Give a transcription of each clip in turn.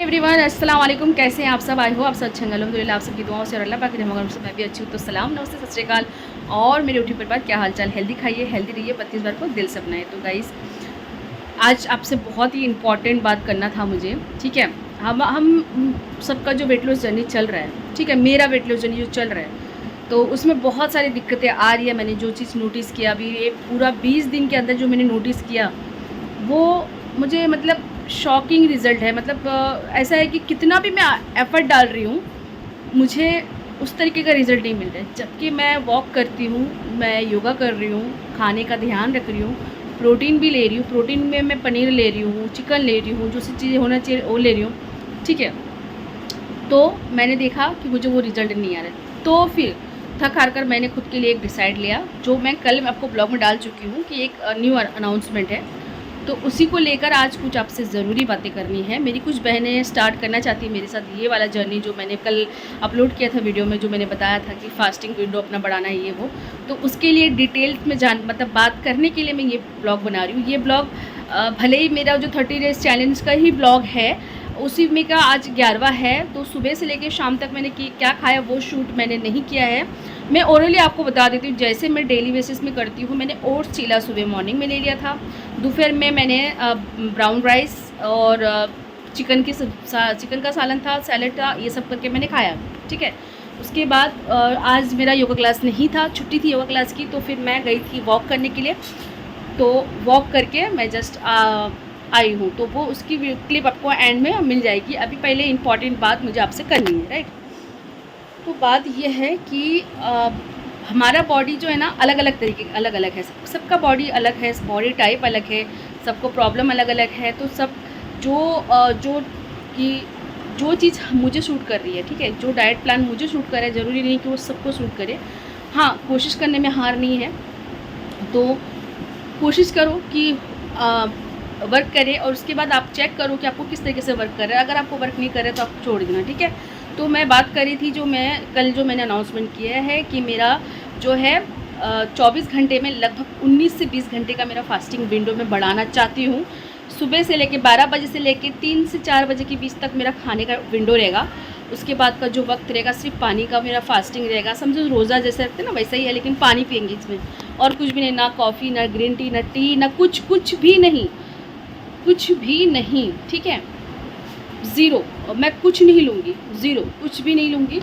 Everyone अस्सलाम वालेकुम। कैसे हैं आप सब? आई हो आप सब अच्छे हैं अल्हम्दुलिल्लाह। आप सबकी दुआओं से और अल्लाह पाक की रहमत से मैं भी अच्छी हूँ। तो सलाम, नमस्ते, सत श्री अकाल और मेरे उठी परिवार, क्या हाल चाल? हेल्दी खाइए, हेल्दी रहिए, 32 बार को दिल से अपनाए। तो गाइज़, आज आपसे बहुत ही इंपॉर्टेंट बात करना था मुझे, ठीक है। हम सबका जो वेट लॉस जर्नी चल रहा है, ठीक है, मेरा वेट लॉस जर्नी जो चल रहा है, तो उसमें बहुत सारी दिक्कतें आ रही है। मैंने जो चीज़ नोटिस किया अभी ये पूरा 20 दिन के अंदर, जो मैंने नोटिस किया वो मुझे मतलब शॉकिंग रिज़ल्ट है। मतलब ऐसा है कि कितना भी मैं एफ़र्ट डाल रही हूँ, मुझे उस तरीके का रिज़ल्ट नहीं मिल रहा है। जबकि मैं वॉक करती हूँ, मैं योगा कर रही हूँ, खाने का ध्यान रख रही हूँ, प्रोटीन भी ले रही हूँ, प्रोटीन में मैं पनीर ले रही हूँ, चिकन ले रही हूँ, जो सी चीज़ें होना चाहिए वो ले रही हूँ, ठीक है। तो मैंने देखा कि मुझे वो रिज़ल्ट नहीं आ रहा है। तो फिर थक हार कर मैंने खुद के लिए एक डिसाइड लिया, जो मैं कल आपको ब्लॉग में डाल चुकी हूँ कि एक न्यू अनाउंसमेंट है। तो उसी को लेकर आज कुछ आपसे ज़रूरी बातें करनी है। मेरी कुछ बहनें स्टार्ट करना चाहती हैं मेरे साथ ये वाला जर्नी, जो मैंने कल अपलोड किया था वीडियो में, जो मैंने बताया था कि फास्टिंग विंडो अपना बढ़ाना है ये वो। तो उसके लिए डिटेल्स में मतलब बात करने के लिए मैं ये ब्लॉग बना रही हूँ। ये ब्लॉग भले ही मेरा जो 30 डेज़ चैलेंज का ही ब्लॉग है, उसी में का आज 11वां है। तो सुबह से लेकर शाम तक मैंने क्या खाया वो शूट मैंने नहीं किया है। मैं ओरली आपको बता देती हूँ, जैसे मैं डेली बेसिस में करती हूँ। मैंने ओट्स चीला सुबह मॉर्निंग में ले लिया था। दोपहर में मैंने ब्राउन राइस और चिकन का सालन था, सैलड था, ये सब करके मैंने खाया, ठीक है। उसके बाद आज मेरा योगा क्लास नहीं था, छुट्टी थी योगा क्लास की। तो फिर मैं गई थी वॉक करने के लिए। तो वॉक करके मैं जस्ट आई हूँ। तो वो उसकी क्लिप आपको एंड में मिल जाएगी। अभी पहले इंपॉर्टेंट बात मुझे आपसे करनी है, राइट। तो बात ये है कि हमारा बॉडी जो है ना, अलग अलग तरीके अलग अलग है। सबका बॉडी अलग है, बॉडी टाइप अलग है, सबको प्रॉब्लम अलग अलग है। तो सब जो जो कि जो चीज़ मुझे सूट कर रही है, ठीक है, जो डाइट प्लान मुझे सूट करे, ज़रूरी नहीं कि वो सबको सूट करे। हाँ, कोशिश करने में हार नहीं है। तो कोशिश करो कि वर्क करे, और उसके बाद आप चेक करो कि आपको किस तरीके से वर्क कर रहा है। अगर आपको वर्क नहीं कर रहा है तो आप छोड़ देना, ठीक है। तो मैं बात करी थी, जो मैंने अनाउंसमेंट किया है कि मेरा जो है 24 घंटे में लगभग 19 से 20 घंटे का मेरा फास्टिंग विंडो में बढ़ाना चाहती हूँ। सुबह से लेके 12 बजे से लेके 3 से 4 बजे के बीच तक मेरा खाने का विंडो रहेगा। उसके बाद का जो वक्त रहेगा सिर्फ पानी का मेरा फास्टिंग रहेगा। समझो रोज़ा जैसे रखते हैं ना, वैसा ही है, लेकिन पानी पियेंगे इसमें, और कुछ भी नहीं, ना कॉफ़ी, ना ग्रीन टी, ना टी, ना कुछ भी नहीं, कुछ भी नहीं, ठीक है। ज़ीरो, मैं कुछ नहीं लूँगी, ज़ीरो, कुछ भी नहीं लूँगी।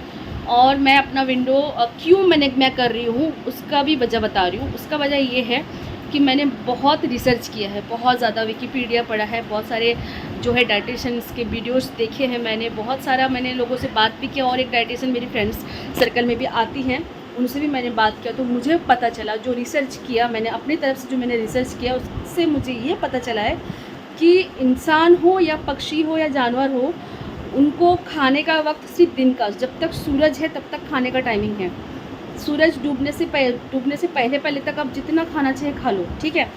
और मैं अपना विंडो क्यों मैं कर रही हूँ उसका भी वजह बता रही हूँ। उसका वजह ये है कि मैंने बहुत रिसर्च किया है, बहुत ज़्यादा विकिपीडिया पढ़ा है, बहुत सारे जो है डाइटिशियंस के वीडियोस देखे हैं मैंने, बहुत सारा मैंने लोगों से बात भी किया, और एक डाइटिशियन मेरी फ्रेंड्स सर्कल में भी आती हैं, उनसे भी मैंने बात किया। तो मुझे पता चला, जो रिसर्च किया मैंने अपनी तरफ से, जो मैंने रिसर्च किया उससे मुझे ये पता चला है कि इंसान हो या पक्षी हो या जानवर हो, उनको खाने का वक्त सिर्फ दिन का, जब तक सूरज है तब तक खाने का टाइमिंग है। सूरज डूबने से पहले तक आप जितना खाना चाहिए खा लो, ठीक है।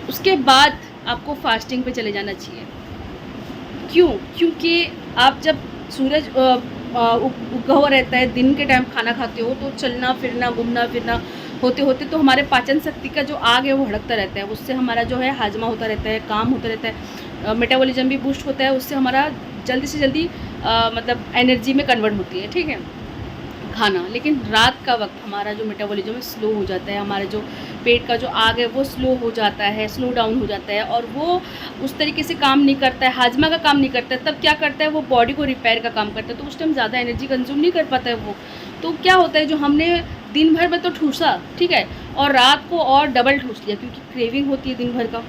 उसके बाद आपको फास्टिंग पे चले जाना चाहिए। क्यों? क्योंकि आप जब सूरज उगा हुआ रहता है, दिन के टाइम खाना खाते हो, तो चलना फिरना, घूमना फिरना होते होते तो हमारे पाचन शक्ति का जो आग है वो भड़कता रहता है। उससे हमारा जो है हाजमा होता रहता है, काम होता रहता है, मेटाबॉलिज्म भी बूस्ट होता है। उससे हमारा जल्दी से जल्दी मतलब एनर्जी में कन्वर्ट होती है, ठीक है, खाना। लेकिन रात का वक्त हमारा जो मेटाबॉलिज्म है स्लो हो जाता है, हमारे जो पेट का जो आग है वो स्लो हो जाता है, स्लो डाउन हो जाता है, और वो उस तरीके से काम नहीं करता है, हाजमा का काम नहीं करता है। तब क्या करता है, वो बॉडी को रिपेयर का काम करता है। तो उस टाइम ज़्यादा एनर्जी कंज्यूम नहीं कर पाता है वो। तो क्या होता है, जो हमने दिन भर में तो ठूसा, ठीक है, और रात को और डबल ठूस लिया, क्योंकि क्रेविंग होती है दिन भर का।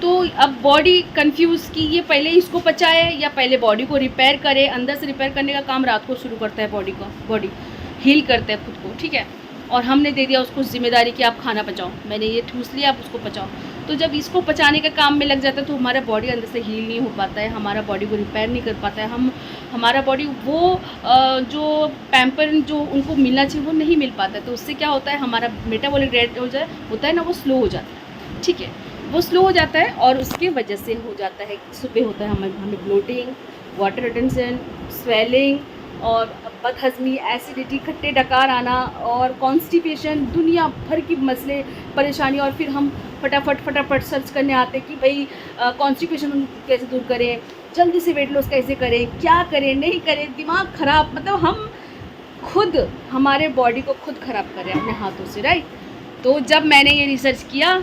तो अब बॉडी कंफ्यूज कि ये पहले इसको पचाए या पहले बॉडी को रिपेयर करे। अंदर से रिपेयर करने का काम रात को शुरू करता है बॉडी हील करता है खुद को, ठीक है। और हमने दे दिया उसको जिम्मेदारी कि आप खाना पचाओ, मैंने ये ठूस लिया, आप उसको पचाओ। तो जब इसको पचाने का काम में लग जाता है तो हमारा बॉडी अंदर से हील नहीं हो पाता है, हमारा बॉडी को रिपेयर नहीं कर पाता है। हमारा बॉडी वो जो पैम्पर जो उनको मिलना चाहिए वो नहीं मिल पाता है। तो उससे क्या होता है, हमारा मेटाबॉलिक रेट होता है ना, वो स्लो हो जाता है, ठीक है, वो स्लो हो जाता है। और उसके वजह से हो जाता है, सुबह होता है हमें ब्लोटिंग, वाटर रिटेंशन, स्वेलिंग, और बदहज़मी, एसिडिटी, खट्टे डकार आना, और कॉन्स्टिपेशन, दुनिया भर की मसले परेशानी। और फिर हम फटाफट सर्च करने आते हैं कि भाई कॉन्स्टिपेशन कैसे दूर करें, जल्दी से वेट लॉस कैसे करें, क्या करें नहीं करें, दिमाग ख़राब, मतलब हम खुद हमारे बॉडी को खुद ख़राब कर रहे हैं अपने हाथों से, राइट। तो जब मैंने ये रिसर्च किया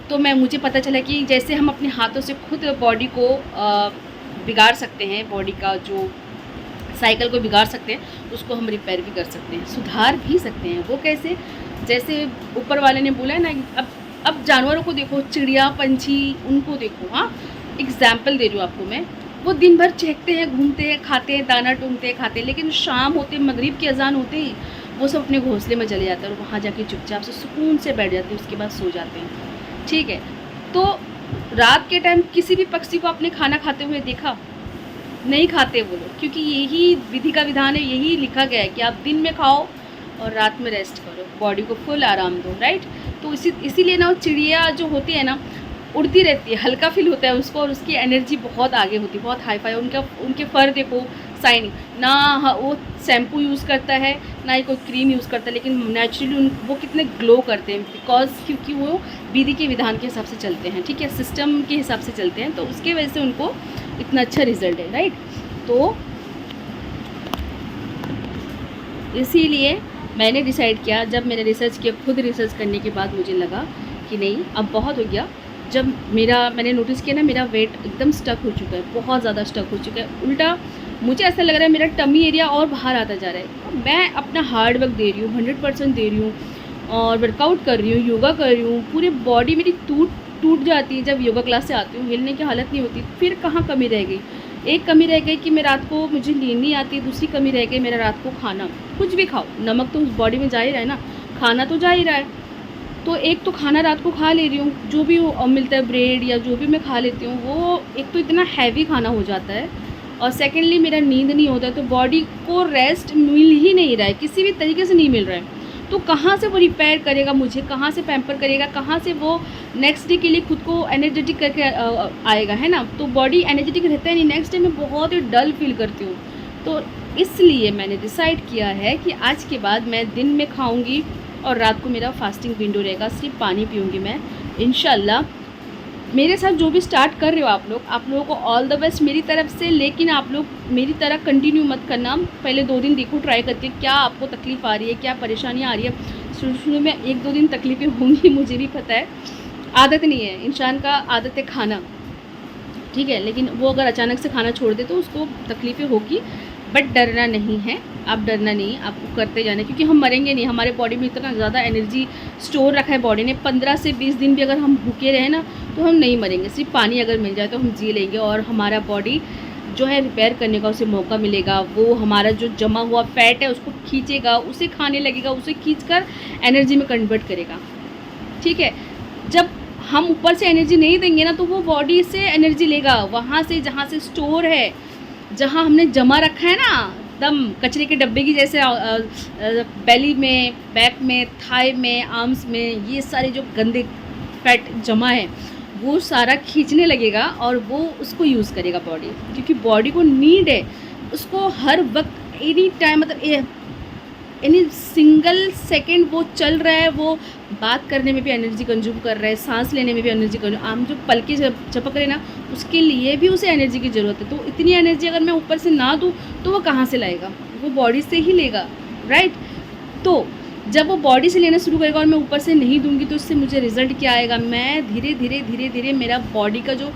तो मुझे पता चला कि जैसे हम अपने हाथों से खुद बॉडी को बिगाड़ सकते हैं, बॉडी का जो साइकिल को बिगाड़ सकते हैं, उसको हम रिपेयर भी कर सकते हैं, सुधार भी सकते हैं। वो कैसे? जैसे ऊपर वाले ने बोला है ना कि अब जानवरों को देखो, चिड़िया पंछी, उनको देखो। हाँ, एग्जाम्पल दे रही हूँ आपको मैं। वो दिन भर चहकते हैं, घूमते हैं, खाते हैं, दाना टूंगते हैं, खाते हैं, लेकिन शाम होते, मगरिब की अजान होते ही वो सब अपने घोंसले में चले जाते हैं और वहाँ जाके चुपचाप से सुकून से बैठ जाते हैं, उसके बाद सो जाते हैं। ठीक है, तो रात के टाइम किसी भी पक्षी को आपने खाना खाते हुए देखा? नहीं खाते वो लोग, क्योंकि यही विधि का विधान है, यही लिखा गया है कि आप दिन में खाओ और रात में रेस्ट करो, बॉडी को फुल आराम दो, राइट। तो इसीलिए ना चिड़िया जो होती है ना, उड़ती रहती है, हल्का फील होता है उसको, और उसकी एनर्जी बहुत आगे होती है, बहुत हाई फाई। उनके फर देखो शाइनिंग, ना वो शैम्पू यूज़ करता है, ना ही कोई क्रीम यूज़ करता है, लेकिन नेचुरली वो कितने ग्लो करते हैं, बिकॉज क्योंकि वो विधि के विधान के हिसाब से चलते हैं, ठीक है, सिस्टम के हिसाब से चलते हैं, तो उसके वजह से उनको इतना अच्छा रिजल्ट है, राइट। तो इसीलिए मैंने डिसाइड किया, जब मैंने रिसर्च किया, खुद रिसर्च करने के बाद मुझे लगा कि नहीं, अब बहुत हो गया। जब मैंने नोटिस किया ना, मेरा वेट एकदम स्टक हो चुका है, बहुत ज़्यादा स्टक हो चुका है। उल्टा मुझे ऐसा लग रहा है मेरा टमी एरिया और बाहर आता जा रहा है। मैं अपना हार्ड वर्क दे रही हूँ, 100% दे रही हूँ, और वर्कआउट कर रही हूँ, योगा कर रही हूँ, पूरी बॉडी मेरी टूट जाती है। जब योगा क्लास से आती हूँ, हिलने की हालत नहीं होती। फिर कहाँ कमी रह गई? एक कमी रह गई कि मैं रात को, मुझे नींद नहीं आती। दूसरी कमी रह गई मेरा रात को खाना, कुछ भी खाओ, नमक तो उस बॉडी में जा ही रहा है ना, खाना तो जा ही रहा है। तो एक तो खाना रात को खा ले रही हूँ, जो भी मिलता है, ब्रेड या जो भी मैं खा लेती हूँ, वो एक तो इतना हैवी खाना हो जाता है, और सेकेंडली मेरा नींद नहीं होता है, तो बॉडी को रेस्ट मिल ही नहीं रहा है, किसी भी तरीके से नहीं मिल रहा है। तो कहाँ से वो रिपेयर करेगा मुझे, कहाँ से पैम्पर करेगा, कहाँ से वो नेक्स्ट डे के लिए खुद को एनर्जेटिक करके आएगा, है ना। तो बॉडी एनर्जेटिक रहता है नहीं, नेक्स्ट डे मैं बहुत ही डल फील करती हूँ। तो इसलिए मैंने डिसाइड किया है कि आज के बाद मैं दिन में खाऊंगी और रात को मेरा फास्टिंग विंडो रहेगा, सिर्फ पानी पीऊँगी मैं, इंशाल्लाह। मेरे साथ जो भी स्टार्ट कर रहे हो आप लोगों को ऑल द बेस्ट मेरी तरफ से। लेकिन आप लोग मेरी तरह कंटिन्यू मत करना, पहले 2 दिन देखो ट्राई करके, क्या आपको तकलीफ़ आ रही है, क्या परेशानी आ रही है। शुरू में 1-2 दिन तकलीफ़ें होंगी, मुझे भी पता है, आदत नहीं है, इंसान का आदत है खाना, ठीक है, लेकिन वो अगर अचानक से खाना छोड़ दे तो उसको तकलीफ़ें होगी। बट डरना नहीं है, आप डरना नहीं, आपको करते जाना, क्योंकि हम मरेंगे नहीं। हमारे बॉडी में इतना ज़्यादा एनर्जी स्टोर रखा है बॉडी ने, 15 से 20 दिन भी अगर हम भूखे रहे ना तो हम नहीं मरेंगे। सिर्फ पानी अगर मिल जाए तो हम जी लेंगे, और हमारा बॉडी जो है रिपेयर करने का उसे मौका मिलेगा। वो हमारा जो जमा हुआ फैट है उसको खींचेगा, उसे खाने लगेगा, उसे खींचकर एनर्जी में कन्वर्ट करेगा, ठीक है। जब हम ऊपर से एनर्जी नहीं देंगे ना, तो वो बॉडी से एनर्जी लेगा, वहाँ से जहाँ से स्टोर है, जहाँ हमने जमा रखा है ना, एकदम कचरे के डब्बे की जैसे, बेली में, बैक में, थाई में, आर्म्स में, ये सारे जो गंदे फैट जमा है वो सारा खींचने लगेगा, और वो उसको यूज़ करेगा बॉडी, क्योंकि बॉडी को नीड है उसको हर वक्त, एनी टाइम, मतलब एनी सिंगल सेकेंड वो चल रहा है, वो बात करने में भी एनर्जी कंज्यूम कर रहा है, सांस लेने में भी एनर्जी कंज्यूम, हम जो पलके झपक रहे ना, उसके लिए भी उसे एनर्जी की ज़रूरत है। तो इतनी एनर्जी अगर मैं ऊपर से ना दूँ तो वो कहाँ से लाएगा? वो बॉडी से ही लेगा, राइट। तो जब वो बॉडी से लेना शुरू करेगा और मैं ऊपर से नहीं दूंगी, तो इससे मुझे रिजल्ट क्या आएगा? मैं धीरे धीरे मेरा बॉडी का जो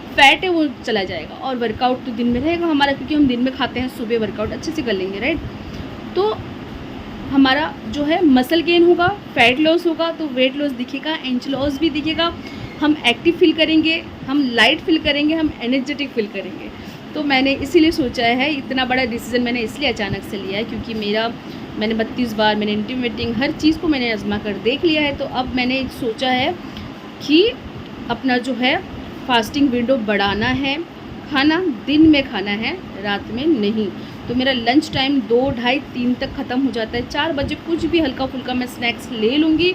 फैट है वो चला जाएगा, और वर्कआउट तो दिन में रहेगा हमारा, क्योंकि हम दिन में खाते हैं, सुबह वर्कआउट अच्छे से कर लेंगे, राइट। तो हमारा जो है मसल गेन होगा, फैट लॉस होगा, तो वेट लॉस दिखेगा, इंच लॉस भी दिखेगा, हम एक्टिव फील करेंगे, हम लाइट फील करेंगे, हम एनर्जेटिक फील करेंगे। तो मैंने इसीलिए सोचा है, इतना बड़ा डिसीजन मैंने इसलिए अचानक से लिया है, क्योंकि मैंने 32 बार मैंने इंटीमेटिंग हर चीज़ को मैंने आजमा कर देख लिया है। तो अब मैंने सोचा है कि अपना जो है फास्टिंग विंडो बढ़ाना है, खाना दिन में खाना है, रात में नहीं। तो मेरा लंच टाइम 2, 2:30, 3 तक ख़त्म हो जाता है। 4 बजे कुछ भी हल्का फुल्का मैं स्नैक्स ले लूँगी,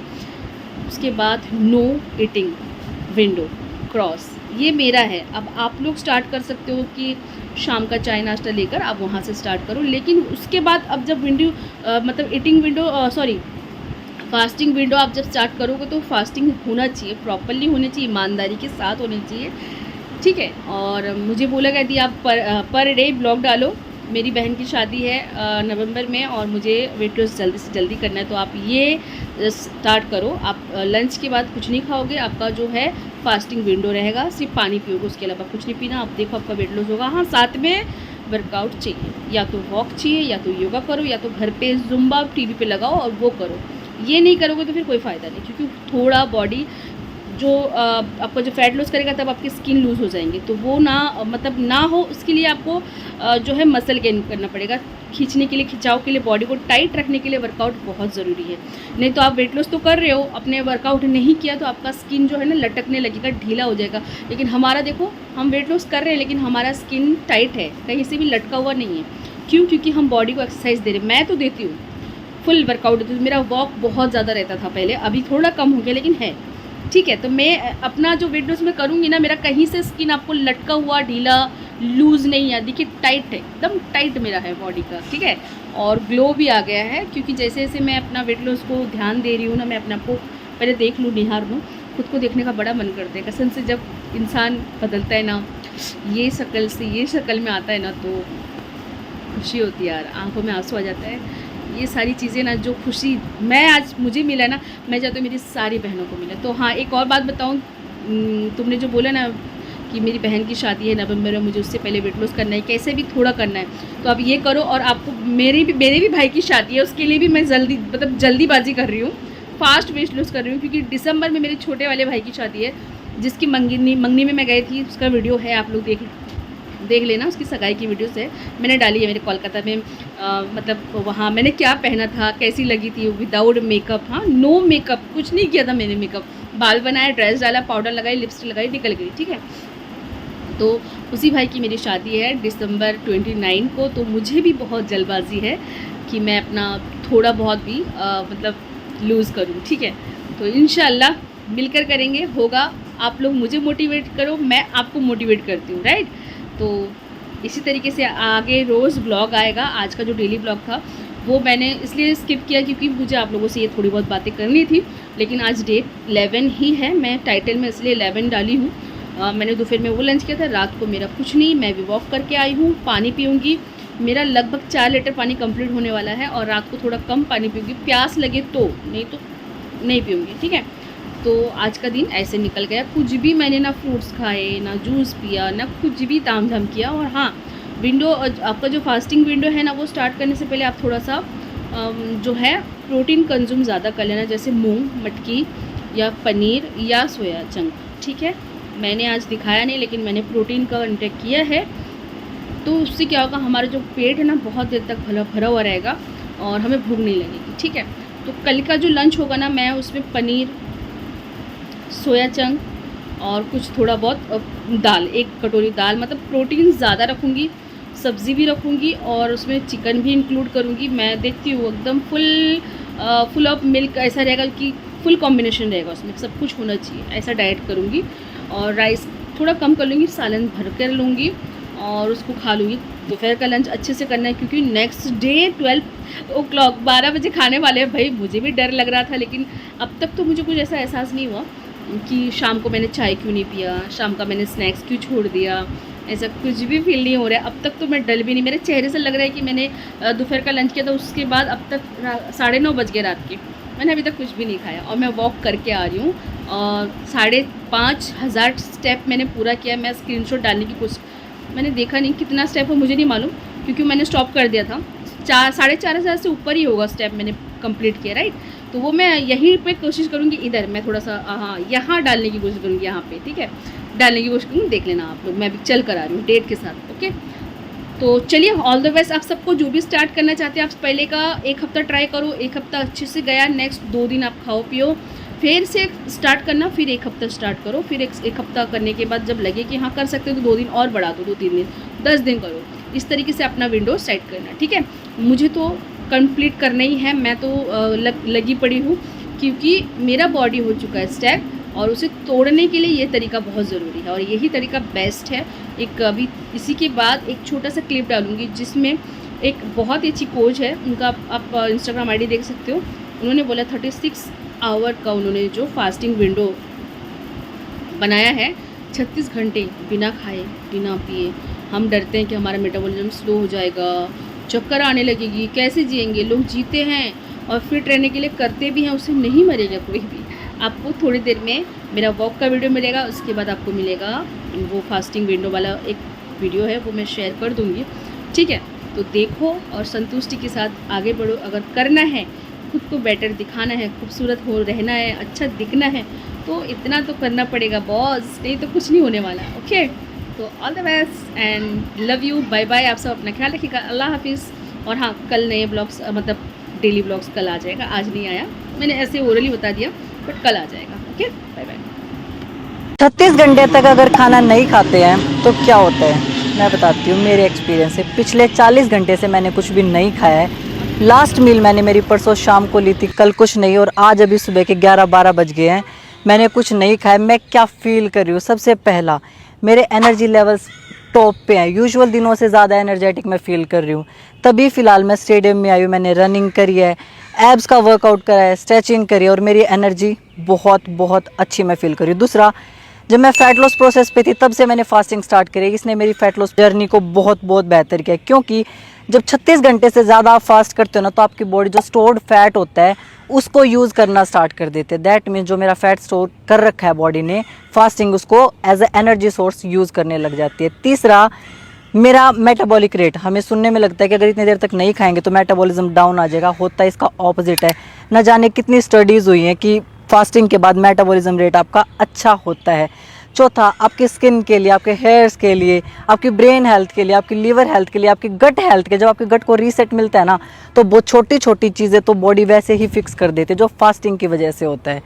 उसके बाद नो ईटिंग विंडो क्रॉस, ये मेरा है। अब आप लोग स्टार्ट कर सकते हो कि शाम का चाय नाश्ता लेकर आप वहाँ से स्टार्ट करो, लेकिन उसके बाद अब जब विंडो मतलब ईटिंग विंडो फास्टिंग विंडो आप जब स्टार्ट करोगे तो फास्टिंग होना चाहिए, प्रॉपरली होनी चाहिए, ईमानदारी के साथ होनी चाहिए। ठीक है। और मुझे बोला गया थी आप पर डे ब्लॉग डालो। मेरी बहन की शादी है नवंबर में और मुझे वेट लॉस जल्दी से जल्दी करना है, तो आप ये स्टार्ट करो। आप लंच के बाद कुछ नहीं खाओगे, आपका जो है फास्टिंग विंडो रहेगा, सिर्फ पानी पियोगे, उसके अलावा कुछ नहीं पीना। आप देखो आपका वेट लॉस होगा। हाँ, साथ में वर्कआउट चाहिए, या तो वॉक चाहिए, या तो योगा करो, या तो घर पे जुम्बा टीवी पे लगाओ और वो करो। ये नहीं करोगे तो फिर कोई फ़ायदा नहीं, क्योंकि थोड़ा बॉडी जो आपका जो फैट लॉस करेगा तब आपकी स्किन लूज़ हो जाएंगे, तो वो ना मतलब ना हो, उसके लिए आपको जो है मसल गेन करना पड़ेगा। खींचने के लिए, खिंचाव के लिए, बॉडी को टाइट रखने के लिए वर्कआउट बहुत ज़रूरी है। नहीं तो आप वेट लॉस तो कर रहे हो, अपने वर्कआउट नहीं किया तो आपका स्किन जो है ना लटकने लगेगा, ढीला हो जाएगा। लेकिन हमारा देखो, हम वेट लॉस कर रहे हैं लेकिन हमारा स्किन टाइट है, कहीं से भी लटका हुआ नहीं है। क्यों? क्योंकि हम बॉडी को एक्सरसाइज दे रहे हैं। मैं तो देती हूँ, फुल वर्कआउट देती हूँ। मेरा वॉक बहुत ज़्यादा रहता था पहले, अभी थोड़ा कम हो गया लेकिन है। ठीक है, तो मैं अपना जो वेट लॉस में करूँगी ना, मेरा कहीं से स्किन आपको लटका हुआ, ढीला, लूज़ नहीं है। देखिए टाइट है, एकदम टाइट मेरा है बॉडी का। ठीक है, और ग्लो भी आ गया है, क्योंकि जैसे जैसे मैं अपना वेट लॉस को ध्यान दे रही हूँ ना, मैं अपने आप को पहले देख लूँ, निहार लूँ। खुद को देखने का बड़ा मन करता है कसम से। जब इंसान बदलता है ना, ये शक्ल से ये शक्ल में आता है ना, तो खुशी होती है यार, आंखों में आंसू आ जाता है। ये सारी चीज़ें ना, जो खुशी मैं आज मुझे मिला ना, मैं चाहती हूँ मेरी सारी बहनों को मिले। तो हाँ, एक और बात बताऊँ, तुमने जो बोला ना कि मेरी बहन की शादी है नवंबर में, मुझे उससे पहले वेट लॉस करना है, कैसे भी थोड़ा करना है, तो आप ये करो। और आपको मेरे भी भाई की शादी है, उसके लिए भी मैं जल्दीबाजी कर रही हूँ, फास्ट वेट लॉस कर रही हूँ, क्योंकि दिसंबर में मेरे छोटे वाले भाई की शादी है, जिसकी मंगनी में मैं गई थी। उसका वीडियो है, आप लोग देख लेना, उसकी सगाई की वीडियोस है, मैंने डाली है मेरे कोलकाता में। मतलब वहाँ मैंने क्या पहना था, कैसी लगी थी, विदाउट मेकअप। हाँ, नो मेकअप, कुछ नहीं किया था मैंने मेकअप, बाल बनाया, ड्रेस डाला, पाउडर लगाई, लिपस्टिक लगाई, निकल गई। ठीक है, तो उसी भाई की मेरी शादी है दिसंबर 29 को। तो मुझे भी बहुत जल्दबाजी है कि मैं अपना थोड़ा बहुत भी मतलब लूज़ करूँ। ठीक है, तो इंशाल्लाह मिलकर करेंगे, होगा। आप लोग मुझे मोटिवेट करो, मैं आपको मोटिवेट करती हूँ, राइट। तो इसी तरीके से आगे रोज़ ब्लॉग आएगा। आज का जो डेली ब्लॉग था वो मैंने इसलिए स्किप किया क्योंकि मुझे आप लोगों से ये थोड़ी बहुत बातें करनी थी, लेकिन आज डे 11 ही है। मैं टाइटल में इसलिए 11 डाली हूँ। मैंने दोपहर में वो लंच किया था, रात को मेरा कुछ नहीं, मैं भी वॉक करके आई हूँ, पानी पीऊँगी। मेरा लगभग 4 लीटर पानी कंप्लीट होने वाला है, और रात को थोड़ा कम पानी पीऊँगी, प्यास लगे तो, नहीं तो नहीं पीऊँगी। ठीक है, तो आज का दिन ऐसे निकल गया। कुछ भी मैंने ना फ्रूट्स खाए, ना जूस पिया, ना कुछ भी ताम झाम किया। और हाँ, विंडो, आपका जो फास्टिंग विंडो है ना, वो स्टार्ट करने से पहले आप थोड़ा सा जो है प्रोटीन कंज्यूम ज़्यादा कर लेना, जैसे मूंग, मटकी, या पनीर, या सोया चंक। ठीक है, मैंने आज दिखाया नहीं लेकिन मैंने प्रोटीन का इंटेक किया है। तो उससे क्या होगा, हमारा जो पेट है ना बहुत देर तक भरा हुआ रहेगा और हमें भूख नहीं लगेगी। ठीक है, तो कल का जो लंच होगा ना, मैं उसमें पनीर, सोया चंक और कुछ थोड़ा बहुत दाल, 1 कटोरी दाल, मतलब प्रोटीन ज़्यादा रखूँगी, सब्ज़ी भी रखूँगी और उसमें चिकन भी इंक्लूड करूँगी। मैं देखती हूँ एकदम फुल ऑफ मिल्क ऐसा रहेगा कि फुल कॉम्बिनेशन रहेगा, उसमें सब कुछ होना चाहिए, ऐसा डाइट करूँगी। और राइस थोड़ा कम कर लूँगी, सालन भर कर लूँगी और उसको खा लूँगी। दोपहर का लंच अच्छे से करना है, क्योंकि नेक्स्ट डे 12 बजे खाने वाले हैं। भाई मुझे भी डर लग रहा था, लेकिन अब तक तो मुझे कुछ ऐसा एहसास नहीं हुआ कि शाम को मैंने चाय क्यों नहीं पिया, शाम का मैंने स्नैक्स क्यों छोड़ दिया, ऐसा कुछ भी फील नहीं हो रहा है। अब तक तो मैं डल भी नहीं, मेरे चेहरे से लग रहा है कि मैंने दोपहर का लंच किया था, उसके बाद अब तक 9:30 बज गए रात के, मैंने अभी तक कुछ भी नहीं खाया और मैं वॉक करके आ रही हूँ। और 5,500 स्टेप मैंने पूरा किया। मैं स्क्रीनशॉट डालने की कोशिश, मैंने देखा नहीं कितना स्टेप हो, मुझे नहीं मालूम, क्योंकि मैंने स्टॉप कर दिया था। 4,500 से ऊपर ही होगा स्टेप मैंने कंप्लीट किया, राइट। तो वो मैं यहीं पे कोशिश करूँगी, इधर मैं थोड़ा सा हाँ यहाँ डालने की कोशिश करूँगी, यहाँ पे। ठीक है, डालने की कोशिश करूँगी, देख लेना आप लोग, मैं भी चल कर आ रही हूँ डेट के साथ। ओके, तो चलिए, ऑल द बेस्ट आप सबको। जो भी स्टार्ट करना चाहते हैं, आप पहले का 1 हफ़्ता ट्राई करो, 1 हफ़्ता अच्छे से गया, नेक्स्ट 2 दिन आप खाओ पियो, फिर से स्टार्ट करना, फिर 1 हफ़्ता स्टार्ट करो, फिर एक हफ़्ता करने के बाद जब लगे कि हाँ कर सकते हो तो 2 दिन और बढ़ा दो, 2-3 दिन, 10 दिन करो। इस तरीके से अपना विंडो सेट करना। ठीक है, मुझे तो कंप्लीट करना ही है, मैं तो लगी पड़ी हूँ, क्योंकि मेरा बॉडी हो चुका है स्टैक, और उसे तोड़ने के लिए ये तरीका बहुत ज़रूरी है और यही तरीका बेस्ट है। एक अभी इसी के बाद एक छोटा सा क्लिप डालूंगी, जिसमें एक बहुत ही अच्छी कोच है, उनका आप इंस्टाग्राम आईडी देख सकते हो। उन्होंने बोला 36 आवर का उन्होंने जो फास्टिंग विंडो बनाया है, 36 घंटे बिना खाए बिना पिए हम डरते हैं कि हमारा मेटाबॉलिज्म स्लो हो जाएगा, चक्कर आने लगेगी, कैसे जिएंगे। लोग जीते हैं और फिट रहने के लिए करते भी हैं, उससे नहीं मरेगा कोई भी। आपको थोड़ी देर में मेरा वॉक का वीडियो मिलेगा, उसके बाद आपको मिलेगा वो फास्टिंग विंडो वाला एक वीडियो है, वो मैं शेयर कर दूँगी, ठीक है। तो देखो और संतुष्टि के साथ आगे बढ़ो। अगर करना है, खुद को बेटर दिखाना है, खूबसूरत हो रहना है, अच्छा दिखना है, तो इतना तो करना पड़ेगा बॉस, नहीं तो कुछ नहीं होने वाला। ओके, तो all the best and love you, bye bye. आप सब अपना ख्याल रखिएगा, अल्लाह हाफिज़। और हाँ, कल नए ब्लॉग्स मतलब डेली ब्लॉग्स कल आ जाएगा, आज नहीं आया, मैंने ऐसे ओरली बता दिया, बट कल आ जाएगा। Okay, bye bye. 36 घंटे तक अगर खाना नहीं खाते हैं तो क्या होता है, मैं बताती हूँ मेरे एक्सपीरियंस से। पिछले 40 घंटे से मैंने कुछ भी नहीं खाया है। लास्ट मील मैंने मेरी परसों शाम को ली थी, कल कुछ नहीं, और आज अभी सुबह के 11-12 बज गए हैं, मैंने कुछ नहीं खाया। मैं क्या फ़ील कर रही हूँ, सबसे पहला मेरे एनर्जी लेवल्स टॉप पे हैं, यूजुअल दिनों से ज़्यादा एनर्जेटिक मैं फ़ील कर रही हूँ। तभी फ़िलहाल मैं स्टेडियम में आई हूँ, मैंने रनिंग करी है, एब्स का वर्कआउट करा है, स्ट्रेचिंग करी है, और मेरी एनर्जी बहुत बहुत अच्छी मैं फ़ील कर रही हूँ। दूसरा, जब मैं फ़ैट लॉस प्रोसेस पे थी तब से मैंने फास्टिंग स्टार्ट करी, इसने मेरी फ़ैट लॉस जर्नी को बहुत बहुत बेहतर किया। क्योंकि जब 36 घंटे से ज़्यादा आप फास्ट करते हो ना, तो आपकी बॉडी जो स्टोर्ड फैट होता है उसको यूज़ करना स्टार्ट कर देते हैं। दैट मीन्स जो मेरा फैट स्टोर कर रखा है बॉडी ने, फास्टिंग उसको as a energy source use करने लग जाती है। तीसरा, मेरा मेटाबॉलिक रेट, हमें सुनने में लगता है कि अगर इतनी देर तक नहीं खाएंगे तो मेटाबॉलिज्म डाउन आ जाएगा, होता है इसका ऑपोजिट है। न जाने कितनी स्टडीज़ हुई हैं कि फास्टिंग के बाद मेटाबॉलिज्म रेट आपका अच्छा होता है। चौथा, आपकी स्किन के लिए, आपके हेयर्स के लिए, आपकी ब्रेन हेल्थ के लिए, आपकी लीवर हेल्थ के लिए, आपकी गट हेल्थ के, जब आपके गट को रीसेट मिलता है ना, तो बहुत छोटी छोटी चीज़ें तो बॉडी वैसे ही फिक्स कर देती है, जो फास्टिंग की वजह से होता है।